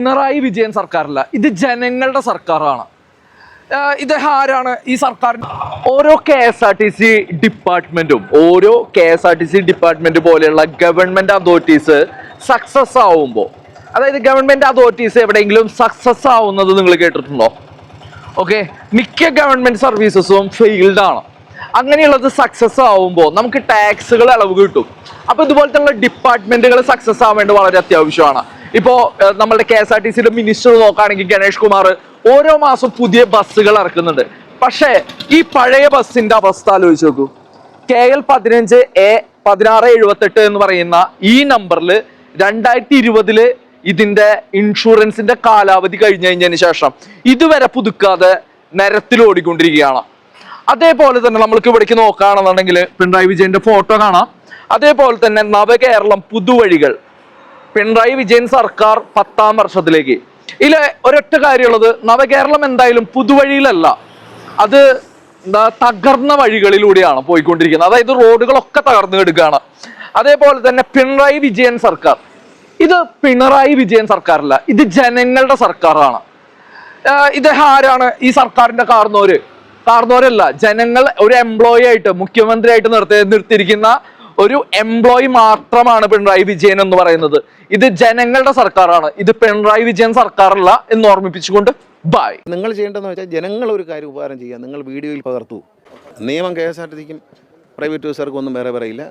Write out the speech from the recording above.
പിണറായി വിജയൻ സർക്കാരല്ല, ഇത് ജനങ്ങളുടെ സർക്കാരാണ്. ഇദ്ദേഹം ആരാണ്? ഈ സർക്കാർ ഓരോ KSRTC ഡിപ്പാർട്ട്മെന്റ് പോലെയുള്ള ഗവൺമെന്റ് അതോറിറ്റീസ് സക്സസ് ആവുമ്പോൾ, അതായത് ഗവൺമെന്റ് അതോറിറ്റീസ് എവിടെയെങ്കിലും സക്സസ് ആവുന്നത് നിങ്ങൾ കേട്ടിട്ടുണ്ടോ? ഓക്കെ, മിക്ക ഗവൺമെന്റ് സർവീസസും ഫെയിൽഡ് ആണ്. അങ്ങനെയുള്ളത് സക്സസ് ആവുമ്പോൾ നമുക്ക് ടാക്സുകൾ ഇളവ് കിട്ടും. അപ്പൊ ഇതുപോലത്തെ ഡിപ്പാർട്ട്മെന്റുകൾ സക്സസ് ആവേണ്ടത് വളരെ അത്യാവശ്യമാണ്. ഇപ്പോ നമ്മുടെ KSRTCയുടെ മിനിസ്റ്റർ നോക്കുകയാണെങ്കിൽ ഗണേഷ് കുമാർ ഓരോ മാസം പുതിയ ബസ്സുകൾ ഇറക്കുന്നുണ്ട്. പക്ഷേ ഈ പഴയ ബസ്സിന്റെ അവസ്ഥ ആലോചിച്ച് നോക്കൂ. KL 15A1678 എന്ന് പറയുന്ന ഈ നമ്പറിൽ 2020 ഇതിന്റെ ഇൻഷുറൻസിന്റെ കാലാവധി കഴിഞ്ഞതിന് ശേഷം ഇതുവരെ പുതുക്കാതെ നിരത്തിൽ ഓടിക്കൊണ്ടിരിക്കുകയാണ്. അതേപോലെ തന്നെ നമ്മൾക്ക് ഇവിടേക്ക് നോക്കുകയാണെന്നുണ്ടെങ്കിൽ പിണറായി വിജയന്റെ ഫോട്ടോ കാണാം. അതേപോലെ തന്നെ നവകേരളം പുതുവഴികൾ, പിണറായി വിജയൻ സർക്കാർ 10ാം വർഷത്തിലേക്ക്. ഇതിൽ ഒരൊറ്റ കാര്യമുള്ളത്, നവകേരളം എന്തായാലും പുതുവഴിയിലല്ല, അത് തകർന്ന വഴികളിലൂടെയാണ് പോയിക്കൊണ്ടിരിക്കുന്നത്. അതായത് റോഡുകളൊക്കെ തകർന്നു കിടക്കുകയാണ്. അതേപോലെ തന്നെ പിണറായി വിജയൻ സർക്കാർ, ഇത് പിണറായി വിജയൻ സർക്കാരല്ല, ഇത് ജനങ്ങളുടെ സർക്കാരാണ്. ഇദ്ദേഹം ആരാണ്? ഈ സർക്കാരിന്റെ കാർന്നോരല്ല, ജനങ്ങൾ ഒരു എംപ്ലോയി ആയിട്ട്, മുഖ്യമന്ത്രി ആയിട്ട് നിർത്തിയിരിക്കുന്ന ഒരു എംപ്ലോയി മാത്രമാണ് പിണറായി വിജയൻ എന്ന് പറയുന്നത്. ഇത് ജനങ്ങളുടെ സർക്കാരാണ്, ഇത് പിണറായി വിജയൻ സർക്കാരല്ല എന്ന് ഓർമ്മിപ്പിച്ചുകൊണ്ട് ബൈ. നിങ്ങൾ ചെയ്യേണ്ടതെന്ന് വെച്ചാൽ ജനങ്ങൾ ഒരു കാര്യം ഉപകാരം ചെയ്യുക, നിങ്ങൾ വീഡിയോയിൽ പകർത്തു. നിയമം KSRTCക്കും പ്രൈവറ്റ് ബസ്സുകാർക്കും ഒന്നും വേറെ പറയില്ല.